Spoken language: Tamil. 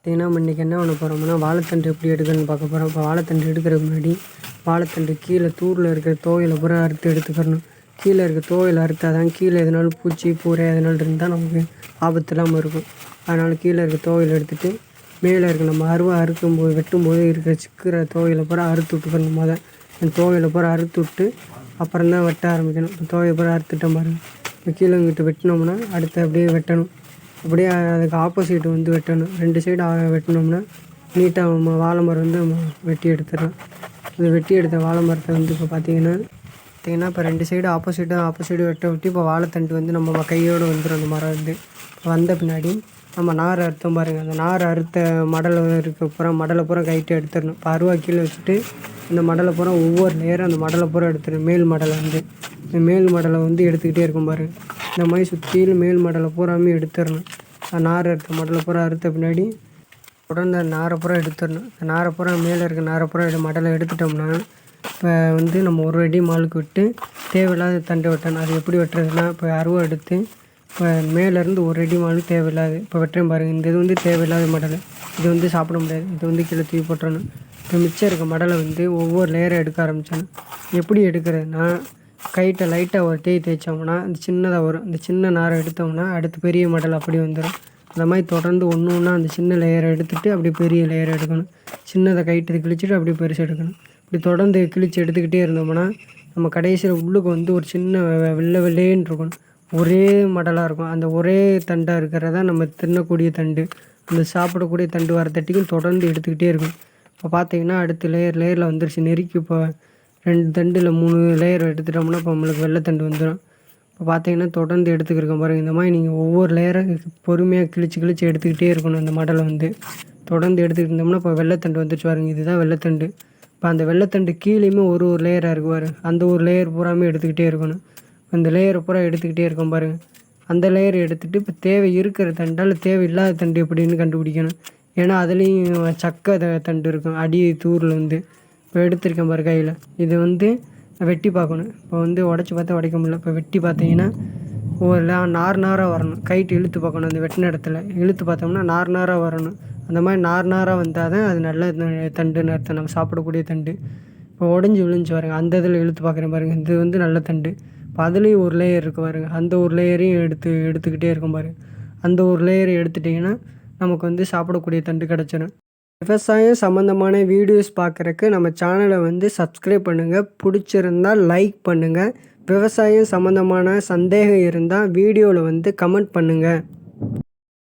பார்த்தீங்கன்னா நம்ம இன்றைக்கி என்ன பண்ண போகிறோம்னா வாழைத்தண்டு எப்படி எடுக்கணும்னு பார்க்க போகிறோம். இப்போ வாழைத்தண்டு எடுக்கிறதுக்கு முன்னாடி வாழைத்தண்டு கீழே தூரில் இருக்கிற தோலை பூரா அறுத்து எடுத்துக்கிறணும். கீழே இருக்க தோலை அறுத்தால் தான் கீழே எதனாலும் பூச்சி பூரை எதனாலும் இருந்தால் நமக்கு ஆபத்து இல்லாமல் இருக்கும். அதனால் கீழே இருக்க தோலை எடுத்துகிட்டு மேலே இருக்க நம்ம அறுக்கும்போது வெட்டும்போது இருக்கிற சிக்கிற தோலை பூரா அறுத்து விட்டுக்கணும். அந்த தோலை பூரா அறுத்து விட்டு அப்புறம் தான் வெட்ட ஆரம்பிக்கணும். இப்போ தோலை பூரா அறுத்துட்டோம் பாருங்கள். இப்போ கீழே இங்கிட்டு வெட்டினோம்னா அடுத்து அப்படியே வெட்டணும். அப்படியே அதுக்கு ஆப்போசிட் வந்து வெட்டணும். 2 சைடு வெட்டினோம்னா நீட்டாக வாழை மரம் வந்து நம்ம வெட்டி எடுத்துடலாம். அந்த வெட்டி எடுத்த வாழை மரத்தை வந்து இப்போ பார்த்தீங்கன்னா இப்போ 2 சைடு ஆப்போசிட்டு வெட்டி இப்போ வாழைத்தண்டு வந்து நம்ம கையோடு வந்துடும். அந்த மரம் வந்து வந்த பின்னாடி நம்ம நார் அறுத்தோம் பாருங்கள். அந்த நார் அறுத்த மடலை மடலை பூரா கைட்டு எடுத்துடணும். இப்போ அருவா கீழே வச்சுட்டு இந்த மடலை பூரா ஒவ்வொரு நேரம் அந்த மடலை பூரா எடுத்துடணும். மேல் மடலை வந்து இந்த மேல் மடலை வந்து எடுத்துக்கிட்டே இருக்கும் பாருங்கள். இந்த மாதிரி சுற்றிலும் மேல் மடலை பூராமே எடுத்துடணும். நார் அறுத்த மடலை பூரா அறுத்த பின்னாடி உடனே நாரை பூரா எடுத்துடணும். நாரை பூரா மேலே இருக்க நாரை பூரா மடலை எடுத்துட்டோம்னா இப்போ வந்து நம்ம ஒரு அடி மாலுக்கு விட்டு தேவையில்லாத தண்டை வெட்டணும். அது எப்படி வெட்டுறதுன்னா இப்போ அருவா எடுத்து இப்போ மேலேருந்து ஒரு அடி மாலுக்கு தேவையில்லாது இப்போ வெட்டுறேன் பாருங்கள். இந்த இது வந்து தேவையில்லாத மடலை, இது வந்து சாப்பிட முடியாது. இது வந்து கீழே தூக்கி போட்டுறணும். இப்போ மிச்சம் இருக்க மடலை வந்து ஒவ்வொரு லேயராக எடுக்க ஆரம்பிச்சோன்னா எப்படி எடுக்கிறதுனா கைட்டை லைட்டாக ஒரு தேய்ச்சோம்னா அந்த சின்னதாக வரும். அந்த சின்ன நாரை எடுத்தோம்னா அடுத்து பெரிய மடல் அப்படி வந்துடும். அந்த மாதிரி தொடர்ந்து ஒன்று ஒன்றா அந்த சின்ன லேயரை எடுத்துகிட்டு அப்படி பெரிய லேயரை எடுக்கணும். சின்னதை கைட்டு கிழிச்சிட்டு அப்படி பெருசு எடுக்கணும். இப்படி தொடர்ந்து கிழிச்சு எடுத்துக்கிட்டே இருந்தோம்னா நம்ம கடைசியில் உள்ளுக்கு வந்து ஒரு சின்ன வெள்ளைன்னு இருக்கணும். ஒரே மடலாக இருக்கும். அந்த ஒரே தண்டாக இருக்கிறதா நம்ம தின்னக்கூடிய தண்டு. அந்த சாப்பிடக்கூடிய தண்டு வர தட்டிக்கும் தொடர்ந்து எடுத்துக்கிட்டே இருக்கும். இப்போ பார்த்தீங்கன்னா அடுத்த லேயரில் வந்துருச்சு. நெருக்கி இப்போ 2 தண்டு இல்லை 3 லேயர் எடுத்துட்டோம்னா இப்போ நம்மளுக்கு வெள்ளைத்தண்டு வந்துடும். இப்போ பார்த்தீங்கன்னா தொடர்ந்து எடுத்துக்கிருக்கோம் பாருங்கள். இந்த மாதிரி நீங்கள் ஒவ்வொரு லேயரை பொறுமையாக கிழிச்சு எடுத்துக்கிட்டே இருக்கணும். அந்த மடலை வந்து தொடர்ந்து எடுத்துக்கிட்டு இருந்தோம்னா இப்போ வெள்ளைத்தண்டு வந்துச்சு பாருங்கள். இதுதான் வெள்ளைத்தண்டு. இப்போ அந்த வெள்ளைத்தண்டு கீழேயுமே ஒரு லேயராக இருக்கு பாருங்கள். அந்த ஒரு லேயர் பூராமே எடுத்துக்கிட்டே இருக்கணும். அந்த லேயரை பூரா எடுத்துக்கிட்டே இருக்கோம் பாருங்கள். அந்த லேயர் எடுத்துகிட்டு இப்போ தேவை இருக்கிற தண்டால் தேவை இல்லாத தண்டு எப்படின்னு கண்டுபிடிக்கணும். ஏன்னா அதுலேயும் சக்கை தண்டு இருக்கும் அடி தூரில் வந்து. இப்போ எடுத்திருக்கேன் பாரு கையில். இது வந்து வெட்டி பார்க்கணும். இப்போ வந்து உடச்சி பார்த்தா உடைக்க முடியல. இப்போ வெட்டி பார்த்தீங்கன்னா ஒரு நாராக வரணும். கைட்டு இழுத்து பார்க்கணும். அந்த வெட்டின இடத்துல இழுத்து பார்த்தோம்னா நாராக வரணும். அந்த மாதிரி நாராக வந்தால் தான் அது நல்ல தண்டுன்னு அர்த்தம், நம்ம சாப்பிடக்கூடிய தண்டு. இப்போ உடஞ்சி விழுந்துச்சு பாருங்கள். அந்த இதில் இழுத்து பார்க்குறேன் பாருங்கள். இது வந்து நல்ல தண்டு. இப்போ அதுலேயும் ஒரு லேயர் இருக்குது பாருங்கள். அந்த ஒரு லேயரையும் எடுத்துக்கிட்டே இருக்கும் பாருங்கள். அந்த ஒரு லேயரை எடுத்துட்டிங்கன்னா நமக்கு வந்து சாப்பிடக்கூடிய தண்டு கிடச்சிடும். விவசாயம் சம்மந்தமான வீடியோஸ் பார்க்குறக்கு நம்ம சேனலை வந்து சப்ஸ்கிரைப் பண்ணுங்கள். பிடிச்சிருந்தால் லைக் பண்ணுங்கள். விவசாயம் சம்மந்தமான சந்தேகம் இருந்தால் வீடியோவில் வந்து கமெண்ட் பண்ணுங்கள்.